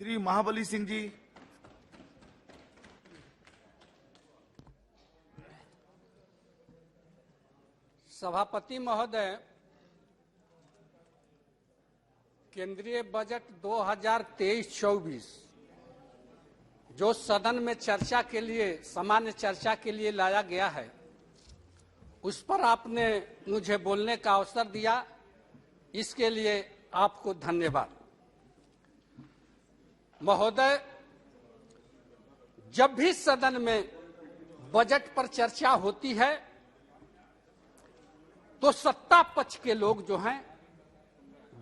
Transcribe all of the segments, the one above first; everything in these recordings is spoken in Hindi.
श्री महाबली सिंह जी। सभापति महोदय, केंद्रीय बजट 2023-24 जो सदन में चर्चा के लिए, सामान्य चर्चा के लिए लाया गया है, उस पर आपने मुझे बोलने का अवसर दिया, इसके लिए आपको धन्यवाद। महोदय, जब भी सदन में बजट पर चर्चा होती है तो सत्ता पक्ष के लोग जो हैं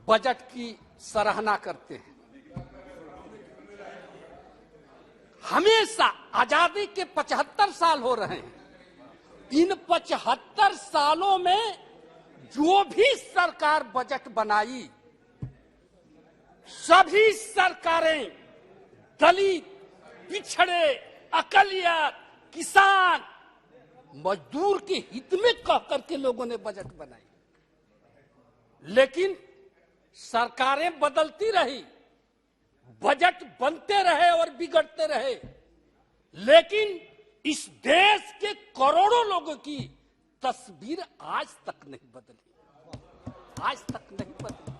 बजट की सराहना करते हैं। हमेशा आजादी के 75 साल हो रहे हैं, इन 75 सालों में जो भी सरकार बजट बनाई, सभी सरकारें दलित, पिछड़े, अकलियत, किसान, मजदूर के हित में कह करके लोगों ने बजट बनाई। लेकिन सरकारें बदलती रही, बजट बनते रहे और बिगड़ते रहे, लेकिन इस देश के करोड़ों लोगों की तस्वीर आज तक नहीं बदली, आज तक नहीं बदली।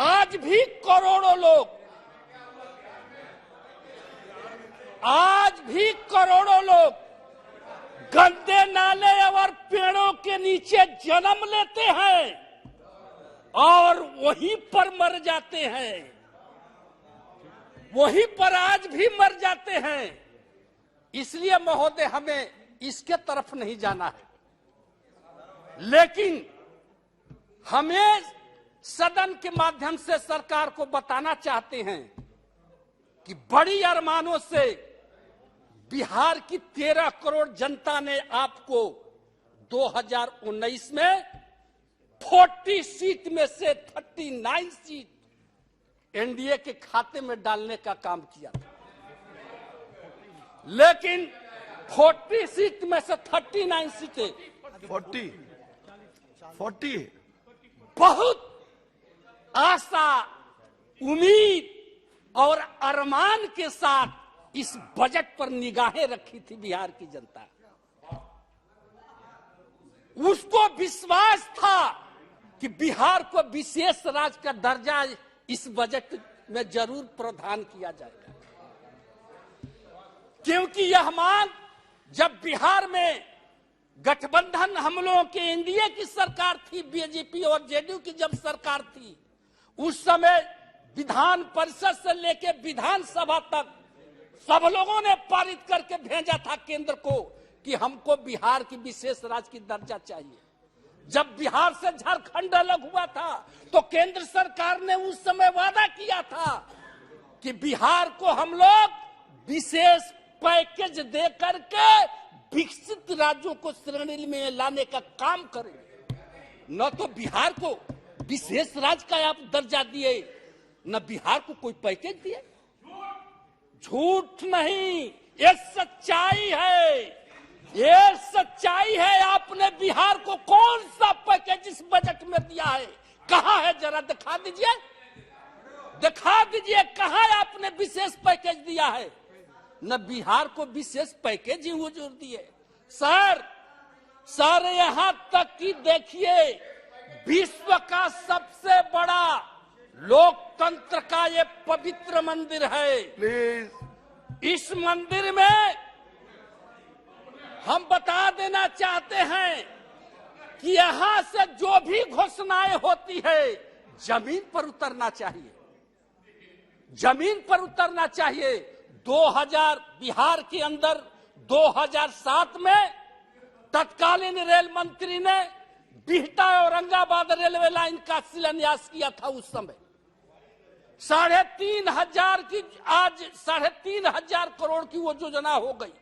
आज भी करोड़ों लोग, आज भी करोड़ों लोग गंदे नाले और पेड़ों के नीचे जन्म लेते हैं और वहीं पर मर जाते हैं, वहीं पर आज भी मर जाते हैं। इसलिए महोदय, हमें इसके तरफ नहीं जाना है, लेकिन हमें सदन के माध्यम से सरकार को बताना चाहते हैं कि बड़ी अरमानों से बिहार की 13 करोड़ जनता ने आपको 2019 में 40 सीट में से 39 सीट एनडीए के खाते में डालने का काम किया था। लेकिन 40 सीट में से 39 सीटें 40 बहुत आशा, उम्मीद और अरमान के साथ इस बजट पर निगाहें रखी थी बिहार की जनता। उसको विश्वास था कि बिहार को विशेष राज्य का दर्जा इस बजट में जरूर प्रावधान किया जाएगा, क्योंकि यह मांग जब बिहार में गठबंधन हम लोगों के एनडीए की सरकार थी, बीजेपी और जेडीयू की जब सरकार थी, उस समय विधान परिषद से लेकर विधानसभा तक सब लोगों ने पारित करके भेजा था केंद्र को कि हमको बिहार की विशेष राज्य की दर्जा चाहिए। जब बिहार से झारखंड अलग हुआ था तो केंद्र सरकार ने उस समय वादा किया था कि बिहार को हम लोग विशेष पैकेज दे करके विकसित राज्यों को श्रेणी में लाने का काम करेंगे। न तो बिहार को विशेष राज्य का आप दर्जा दिए, न बिहार को कोई पैकेज दिए। झूठ नहीं, ये सच्चाई है, ये सच्चाई है। आपने बिहार को कौन सा पैकेज इस बजट में दिया है? कहां है? जरा दिखा दीजिए, दिखा दीजिए कहां आपने विशेष पैकेज दिया है। न बिहार को विशेष पैकेज ही हुजूर दिए। सर यहां तक कि देखिए, विश्व का सबसे बड़ा लोकतंत्र का ये पवित्र मंदिर है। प्लीज, इस मंदिर में हम बता देना चाहते हैं कि यहां से जो भी घोषणाएं होती है, जमीन पर उतरना चाहिए, जमीन पर उतरना चाहिए। 2000 बिहार के अंदर 2007 में तत्कालीन रेल मंत्री ने बिहटा औरंगाबाद रेलवे लाइन का शिलान्यास किया था। उस समय 3,500 की, आज 3,500 करोड़ की वो योजना हो गई।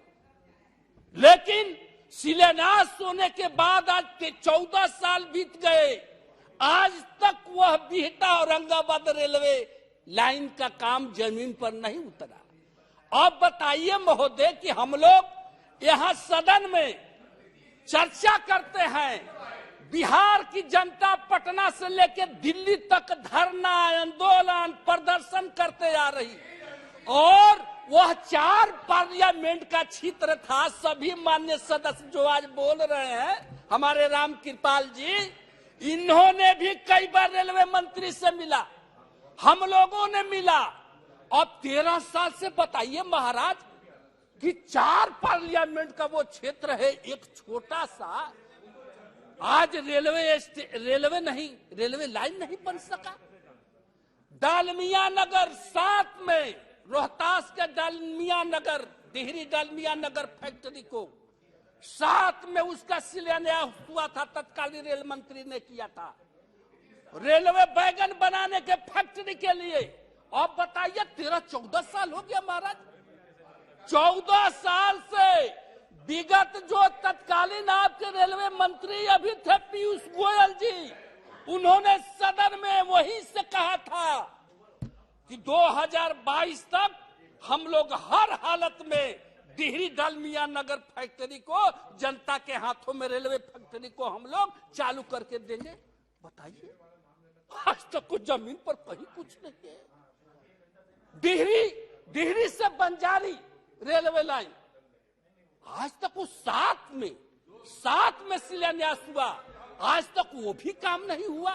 लेकिन शिलान्यास होने के बाद आज 14 साल बीत गए, आज तक वह बिहटा औरंगाबाद रेलवे लाइन का काम जमीन पर नहीं उतरा। अब बताइए महोदय कि हम लोग यहाँ सदन में चर्चा करते हैं, बिहार की जनता पटना से लेकर दिल्ली तक धरना, आंदोलन, प्रदर्शन करते आ रही और वह 4 पार्लियामेंट का क्षेत्र था। सभी माननीय सदस्य जो आज बोल रहे हैं, हमारे राम कृपाल जी, इन्होंने भी कई बार रेलवे मंत्री से मिला, हम लोगों ने मिला। अब 13 साल से बताइए महाराज कि 4 पार्लियामेंट का वो क्षेत्र है, एक छोटा सा, आज रेलवे लाइन नहीं बन सका। डालमिया नगर 7 में, रोहतास के डालमिया नगर, डिहरी डालमिया नगर फैक्ट्री को 7 में उसका शिलान्यास हुआ था, तत्कालीन रेल मंत्री ने किया था, रेलवे बैगन बनाने के फैक्ट्री के लिए। अब बताइए 13-14 साल हो गया महाराज, 14 साल से विगत जो तत्कालीन आपके रेलवे मंत्री अभी थे पीयूष गोयल जी, उन्होंने सदन में वही से कहा था कि 2022 तक हम लोग हर हालत में डिहरी डालमिया नगर फैक्ट्री को, जनता के हाथों में रेलवे फैक्ट्री को हम लोग चालू करके देंगे। बताइए आज तक कुछ जमीन पर कहीं कुछ नहीं है। डिहरी से बंजारी रेलवे लाइन आज तक वो 7 में शिलान्यास हुआ, आज तक वो भी काम नहीं हुआ।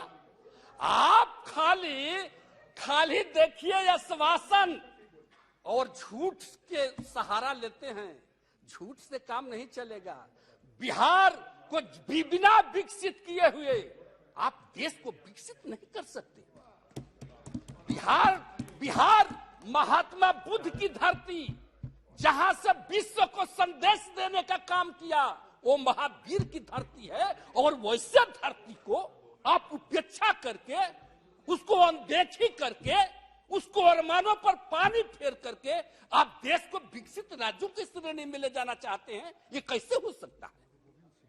आप खाली देखिए आश्वासन और झूठ के सहारा लेते हैं, झूठ से काम नहीं चलेगा। बिहार को बिना विकसित किए हुए आप देश को विकसित नहीं कर सकते। बिहार महात्मा बुद्ध की धरती, जहां से विश्व को संदेश देने का काम किया, वो महावीर की धरती है। और वैसे धरती को आप उपेक्षा करके, उसको अनदेखी करके, उसको अरमानों पर पानी फेर करके आप देश को विकसित राज्यों की श्रेणी में ले जाना चाहते हैं। ये कैसे हो सकता है?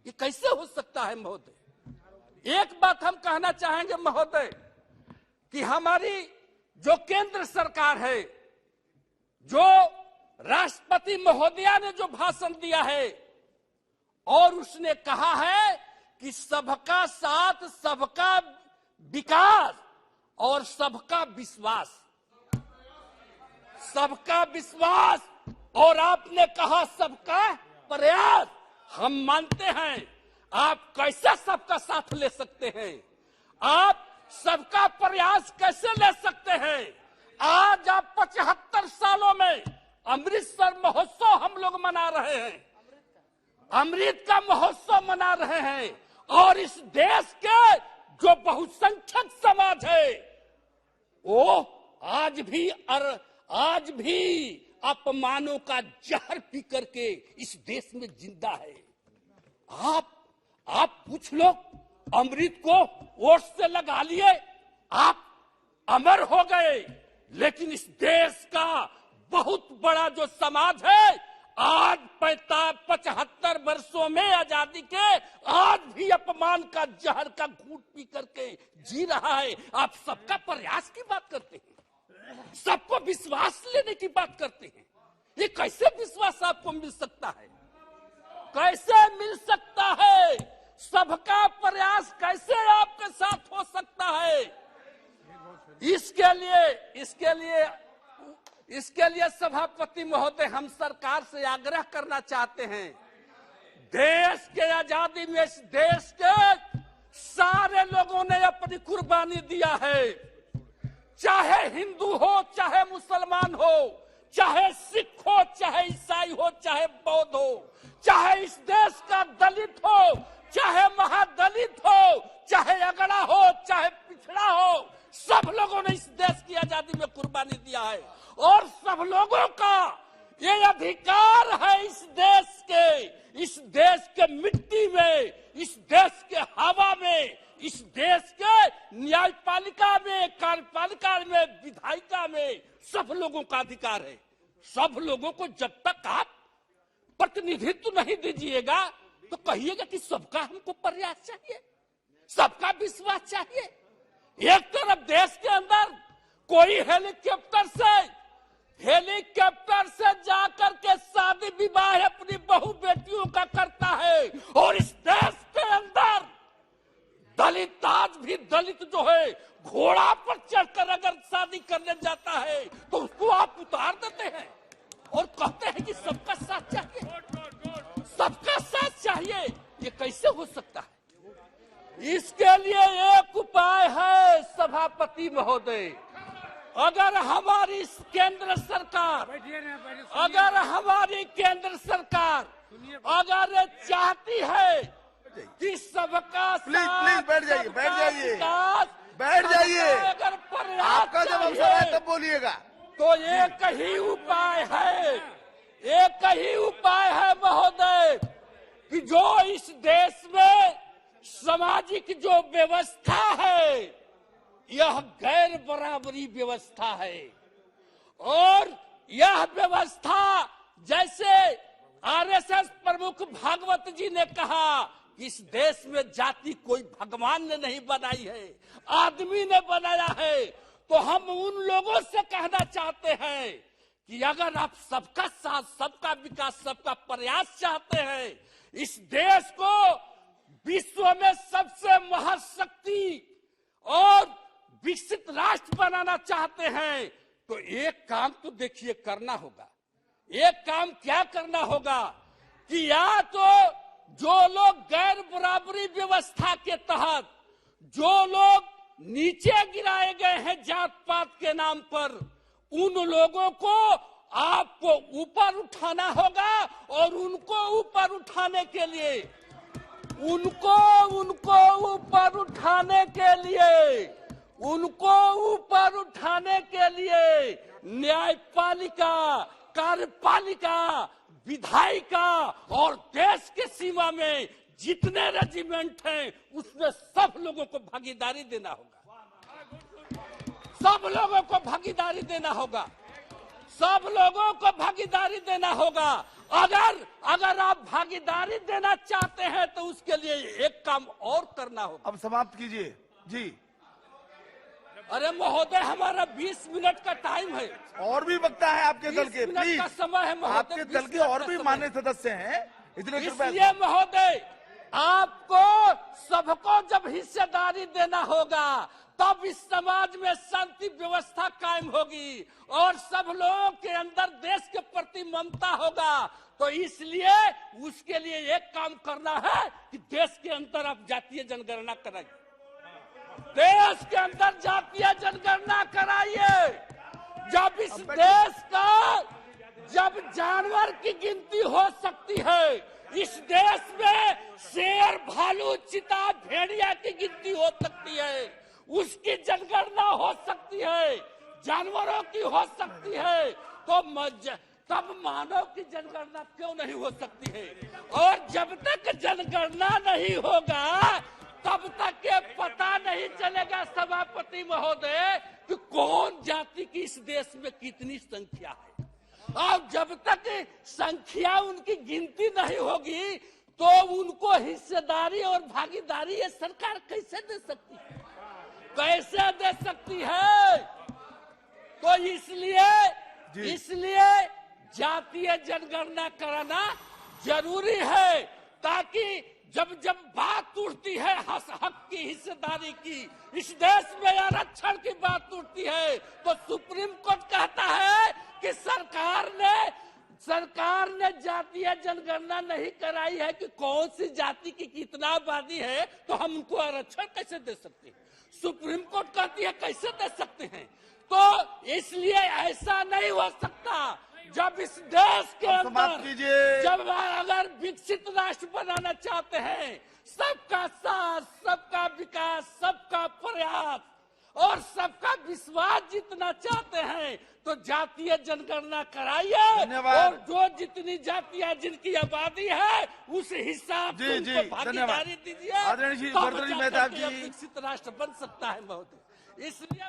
ये कैसे हो सकता है महोदय? एक बात हम कहना चाहेंगे महोदय कि हमारी जो केंद्र सरकार है, जो राष्ट्रपति महोदया ने जो भाषण दिया है और उसने कहा है कि सबका साथ, सबका विकास और सबका विश्वास, सबका विश्वास, और आपने कहा सबका प्रयास। हम मानते हैं आप कैसे सबका साथ ले सकते हैं, आप सबका प्रयास कैसे ले सकते हैं। आज आप 75 सालों में अमृतसर महोत्सव हम लोग मना रहे हैं, अमृत का महोत्सव मना रहे हैं, और इस देश के जो बहुसंख्यक समाज है वो आज भी अपमानों का जहर पी करके इस देश में जिंदा है। आप कुछ लोग अमृत को वोट से लगा लिए, आप अमर हो गए, लेकिन इस देश का बहुत बड़ा जो समाज है आज 75 वर्षों में आजादी के आज भी अपमान का जहर का घूंट पी करके जी रहा है। आप सबका प्रयास की बात करते हैं, सबको विश्वास लेने की बात करते हैं। ये कैसे विश्वास आपको मिल सकता है? कैसे मिल सकता है? सबका प्रयास कैसे आपके साथ हो सकता है? इसके लिए सभापति महोदय, हम सरकार से आग्रह करना चाहते हैं, देश के आजादी में इस देश के सारे लोगों ने अपनी कुर्बानी दिया है, चाहे हिंदू हो, चाहे मुसलमान हो, चाहे सिख हो, चाहे ईसाई हो, चाहे बौद्ध हो, चाहे इस देश का दलित हो, चाहे महादलित हो, चाहे अगड़ा हो, चाहे पिछड़ा हो, सब लोगों ने इस देश की आजादी में कुर्बानी दिया है। और सब लोगों का ये अधिकार है इस देश के मिट्टी में, इस देश के हवा में, इस देश के न्यायपालिका में, कार्यपालिका में, विधायिका में, सब लोगों का अधिकार है। सब लोगों को जब तक आप प्रतिनिधित्व नहीं दीजिएगा तो कहिएगा कि सबका हमको प्रयास चाहिए, सबका विश्वास चाहिए। एक तरफ देश के अंदर कोई हेलीकॉप्टर से जाकर के शादी विवाह अपनी बहू बेटियों का करता है, और इस देश के अंदर दलित आज भी दलित जो है घोड़ा पर चढ़कर अगर शादी करने जाता है तो उसको आप उतार देते हैं और कहते हैं कि सबका साथ चाहिए, सबका साथ चाहिए। ये कैसे हो सकता है? इसके लिए एक उपाय है सभापति महोदय, अगर हमारी केंद्र सरकार अगर चाहती है कि सबका प्लीज बैठ जाइए, बैठ जाइए। अगर प्रयास आपका जब अवसर है तब बोलिएगा। तो एक ही उपाय है महोदय कि जो इस देश में सामाजिक जो व्यवस्था है यह गैर बराबरी व्यवस्था है, और यह व्यवस्था जैसे आरएसएस प्रमुख भागवत जी ने कहा कि इस देश में जाति कोई भगवान ने नहीं बनाई है, आदमी ने बनाया है। तो हम उन लोगों से कहना चाहते हैं कि अगर आप सबका साथ, सबका विकास, सबका प्रयास चाहते हैं, इस देश को विश्व में सबसे महाशक्ति और विकसित राष्ट्र बनाना चाहते हैं, तो एक काम तो देखिए करना होगा। एक काम क्या करना होगा कि या तो जो लोग गैर बराबरी व्यवस्था के तहत जो लोग नीचे गिराए गए हैं जात पात के नाम पर, उन लोगों को आपको ऊपर उठाना होगा, और उनको ऊपर उठाने के लिए उनको ऊपर उठाने के लिए न्यायपालिका, कार्यपालिका, विधायिका और देश के सीमा में जितने रेजिमेंट हैं उसमें सब लोगों को भागीदारी देना होगा, सब लोगों को भागीदारी देना होगा। अगर आप भागीदारी देना चाहते हैं तो उसके लिए एक काम और करना होगा। अब समाप्त कीजिए जी। अरे महोदय, हमारा 20 मिनट का टाइम है, और भी वक्ता है आपके दल के, 20 मिनट प्लीज का समय है महोदय, आपके दल के और भी मान्य सदस्य हैं, इसलिए महोदय आपको सबको जब हिस्सेदारी देना होगा तब इस समाज में शांति व्यवस्था कायम होगी और सब लोगों के अंदर देश के प्रति ममता होगा। तो इसलिए उसके लिए एक काम करना है कि देश के अंदर आप जातीय जनगणना कराइए, देश के अंदर जातीय जनगणना कराइए। जब इस देश का जब जानवर की गिनती हो सकती है, इस देश में शेर, भालू, चीता, भेड़िया की गिनती हो सकती है, उसकी जनगणना हो सकती है, जानवरों की हो सकती है, तो तब मानव की जनगणना क्यों नहीं हो सकती है? और जब तक जनगणना नहीं होगा तब तक ये पता नहीं चलेगा सभापति महोदय कि कौन जाति की इस देश में कितनी संख्या है। और जब तक संख्या उनकी गिनती नहीं होगी तो उनको हिस्सेदारी और भागीदारी ये सरकार कैसे दे सकती है? कैसे दे सकती है? तो इसलिए जातीय जनगणना कराना जरूरी है, ताकि जब बात उठती है हक की, हिस्सेदारी की, इस देश में आरक्षण की बात उठती है तो सुप्रीम कोर्ट कहता है कि सरकार ने जातीय जनगणना नहीं कराई है कि कौन सी जाति की कितना आबादी है, तो हम उनको आरक्षण कैसे दे सकते हैं? सुप्रीम कोर्ट कहती है कैसे दे सकते हैं? तो इसलिए ऐसा नहीं हो सकता। जब इस देश के अंदर जब अगर विकसित राष्ट्र बनाना चाहते हैं, सबका साथ, सबका विकास, सबका प्रयास और सबका विश्वास जीतना चाहते हैं तो जातीय जनगणना कराइए, और जो जितनी जातियां जिनकी आबादी है उस हिसाब से उनको भागीदारी दीजिए, तब जाकर विकसित राष्ट्र बन सकता है महोदय। इसलिए